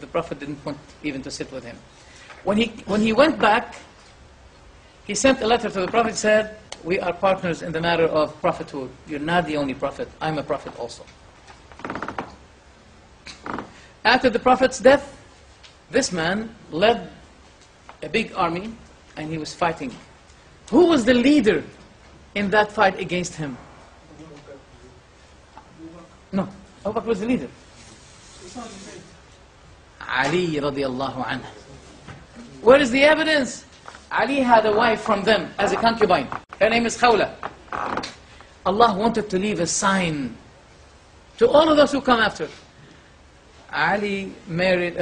the Prophet didn't want even to sit with him. When he went back, he sent a letter to the Prophet, said, we are partners in the matter of prophethood. You're not the only prophet. I'm a prophet also. After the Prophet's death, this man led a big army and he was fighting. Who was the leader in that fight against him? No, Abu Bakr was the leader. Ali radiallahu anhu. Where is the evidence? Ali had a wife from them as a concubine. Her name is Khawla. Allah wanted to leave a sign to all of those who come after. Ali married,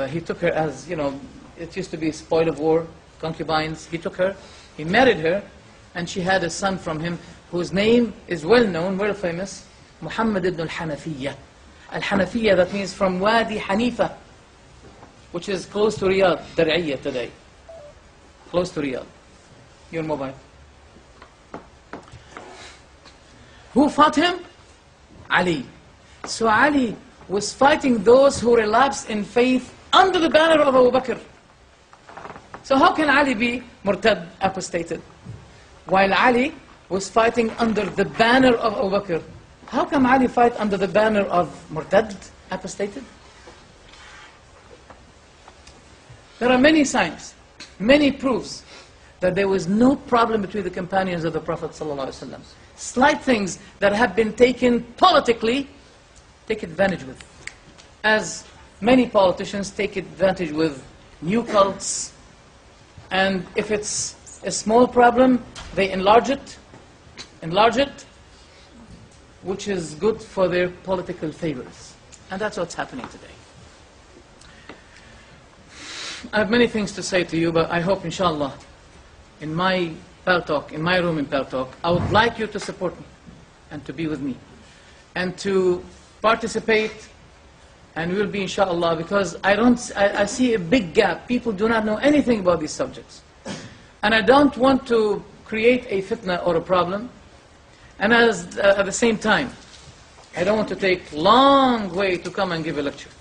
he took her as, it used to be spoil of war, concubines. He took her, he married her, and she had a son from him whose name is well known, well famous, Muhammad ibn al-Hanafiyyah. Al-Hanafiyyah, that means from Wadi Hanifa, which is close to Riyadh, Dar'iyya today. Close to Riyadh. Your mobile. Who fought him? Ali. So Ali was fighting those who relapsed in faith under the banner of Abu Bakr. So how can Ali be murtad, apostated? While Ali was fighting under the banner of Abu Bakr, how come Ali fight under the banner of murtad, apostated? There are many signs, many proofs that there was no problem between the companions of the Prophet ﷺ. Slight things that have been taken politically, take advantage with. As many politicians take advantage with new cults, and if it's a small problem, they enlarge it, which is good for their political favors. And that's what's happening today. I have many things to say to you, but I hope, inshallah, in my Talk, in my room in Talk, I would like you to support me and to be with me and to participate, and we'll be, inshallah, because I see a big gap. People do not know anything about these subjects. And I don't want to create a fitna or a problem. And at the same time, I don't want to take long way to come and give a lecture.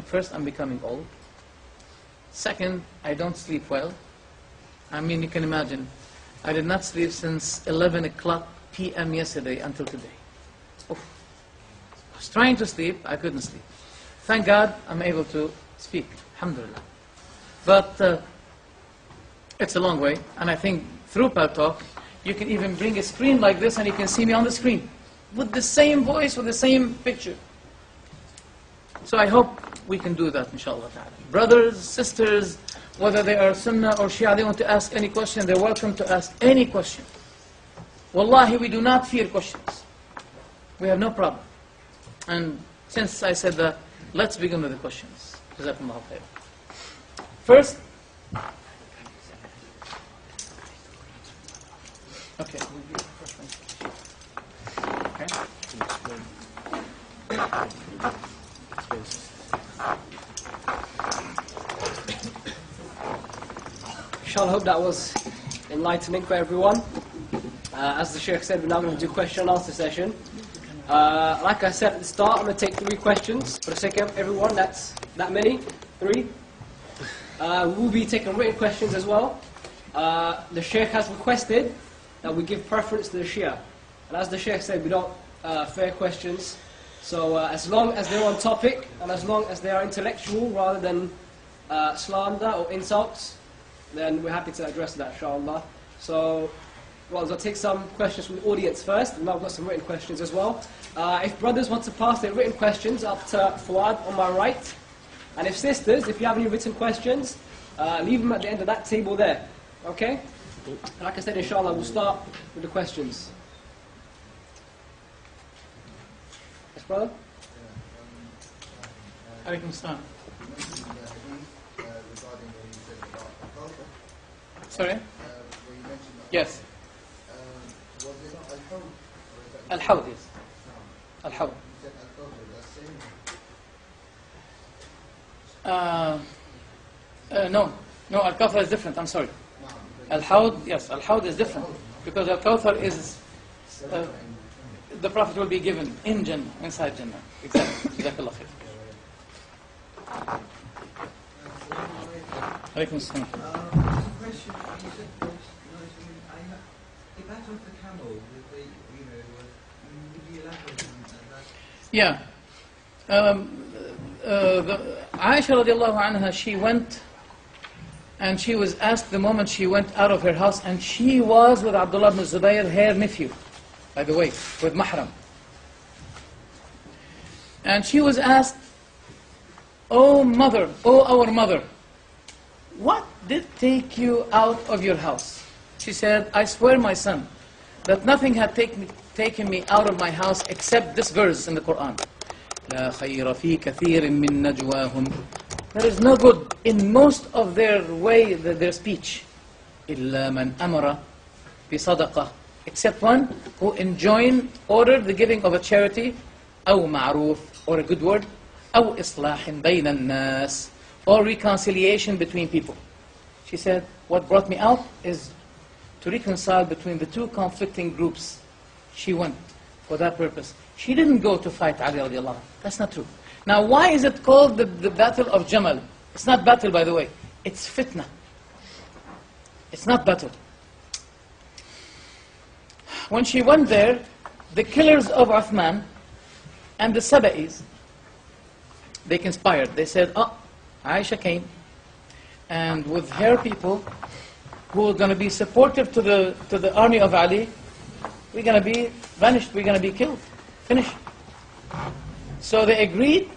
First, I'm becoming old. Second, I don't sleep well. I mean, you can imagine, I did not sleep since 11 o'clock p.m. yesterday until today. Oof. I was trying to sleep, I couldn't sleep. Thank God I'm able to speak, alhamdulillah. But it's a long way, and I think through Talk, you can even bring a screen like this and you can see me on the screen with the same voice, with the same picture. So I hope we can do that, inshallah ta'ala. Brothers, sisters, whether they are Sunna or Shia, they want to ask any question, they're welcome to ask any question. Wallahi, we do not fear questions. We have no problem. And since I said that, let's begin with the questions. Jazakumullahu khair. First, okay. I hope that was enlightening for everyone. As the Sheikh said, we're now going to do question and answer session. Like I said at the start, I'm going to take 3 questions. For the sake of everyone, that's that many? 3. We'll be taking written questions as well. The Sheikh has requested that we give preference to the shia. And as the Sheikh said, we don't fair questions. So as long as they're on topic, and as long as they are intellectual rather than slander or insults, then we're happy to address that, inshallah. So, I'll take some questions from the audience first, and now I've got some written questions as well. If brothers want to pass their written questions up to Fuad on my right, and if sisters, if you have any written questions, leave them at the end of that table there. Okay? Like I said, inshallah, we'll start with the questions. Yes, brother? Alaykum salam. Sorry? Yes. Was it not Al-Hawd, yes. Al-Hawd. No, Al-Kawthar is different, I'm sorry. Al-Hawd, yes, Al-Hawd is different. Because Al-Kawthar is, the Prophet will be given in Jannah, inside Jannah. Exactly. Jazakallah khair. Alaykum salam. There's a question. You said, the battle of the camel, with the, would you elaborate on that? Yeah. Aisha radiallahu anha, she went and she was asked the moment she went out of her house, and she was with Abdullah ibn Zubayr, her nephew, by the way, with mahram. And she was asked, "Oh mother, oh our mother, what did take you out of your house?" She said, "I swear, my son, that nothing had taken me out of my house except this verse in the Qur'an. لا خير في كثير من نجواهم. There is no good in most of their way, their speech. إلا من أمر بصدقة, except one who ordered the giving of a charity, أو معروف, or a good word, أو إصلاح بين الناس, or reconciliation between people." She said, what brought me out is to reconcile between the two conflicting groups. She went for that purpose. She didn't go to fight Ali radiallahu anh. That's not true. Now, why is it called the battle of Jamal? It's not battle, by the way. It's fitna. It's not battle. When she went there, the killers of Uthman and the Saba'is, they conspired. They said, "Oh, Aisha came, and with her people, who are going to be supportive to the army of Ali, we're going to be vanished, we're going to be killed, finished." So they agreed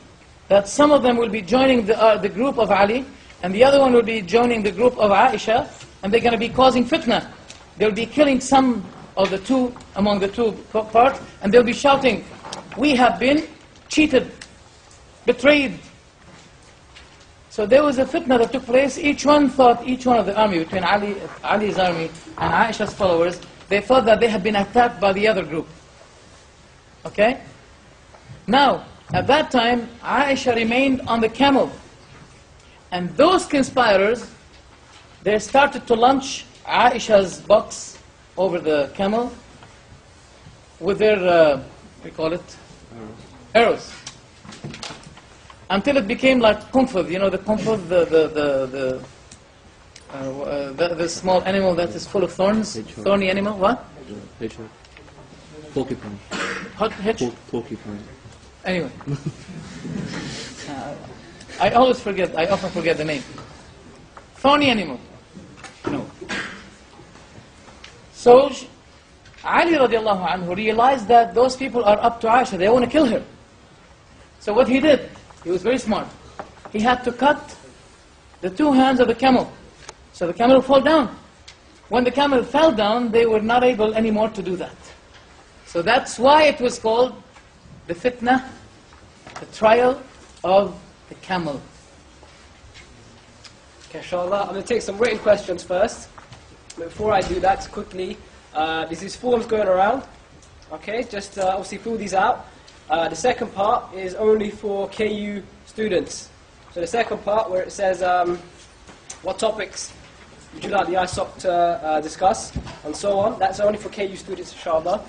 that some of them will be joining the group of Ali, and the other one will be joining the group of Aisha, and they're going to be causing fitna. They'll be killing some of the two, among the two parts, and they'll be shouting, "We have been cheated, betrayed." So there was a fitna that took place. Each one of the army, between Ali's army and Aisha's followers, they thought that they had been attacked by the other group. Okay? Now, at that time, Aisha remained on the camel. And those conspirators, they started to launch Aisha's box over the camel with their, we call it, arrows. Until it became like qunfud, the qunfud, the small animal that is full of thorns, thorny animal, what? Porcupine. Porcupine. Anyway. I often forget the name. Thorny animal. No. So, Ali radiallahu anhu realized that those people are up to Aisha, they want to kill her. So what he did, he was very smart. He had to cut the two hands of the camel. So the camel would fall down. When the camel fell down, they were not able anymore to do that. So that's why it was called the fitna, the trial of the camel. Okay, inshallah, I'm going to take some written questions first. Before I do that, quickly, there's these forms going around. Okay, just obviously fill these out. The second part is only for KU students. So the second part where it says what topics would you like the ISOC to discuss and so on, that's only for KU students, inshallah.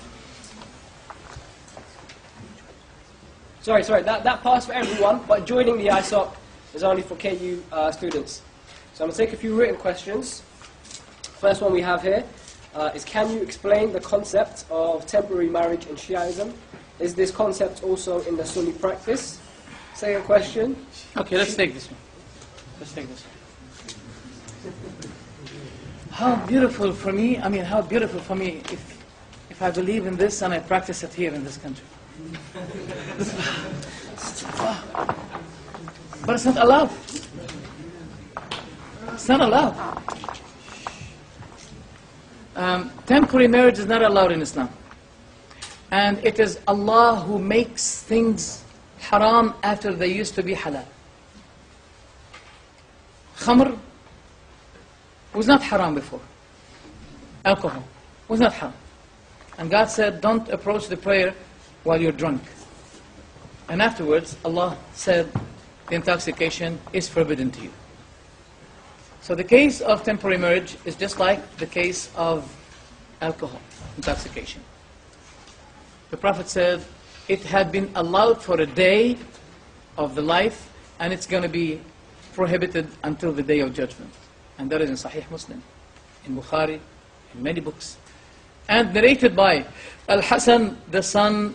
Sorry, that part's for everyone, but joining the ISOC is only for KU students. So I'm going to take a few written questions. First one we have here is, can you explain the concept of temporary marriage in Shiaism? Is this concept also in the Sunni practice? Second question. Okay, let's take this one. How beautiful for me if I believe in this and I practice it here in this country. But it's not allowed. It's not allowed. Temporary marriage is not allowed in Islam. And it is Allah who makes things haram after they used to be halal. Khamr was not haram before. Alcohol was not haram. And God said, don't approach the prayer while you're drunk. And afterwards, Allah said, the intoxication is forbidden to you. So the case of temporary marriage is just like the case of alcohol, intoxication. The Prophet said, it had been allowed for a day of the life, and it's going to be prohibited until the day of judgment. And that is in Sahih Muslim, in Bukhari, in many books. And narrated by Al-Hasan, the son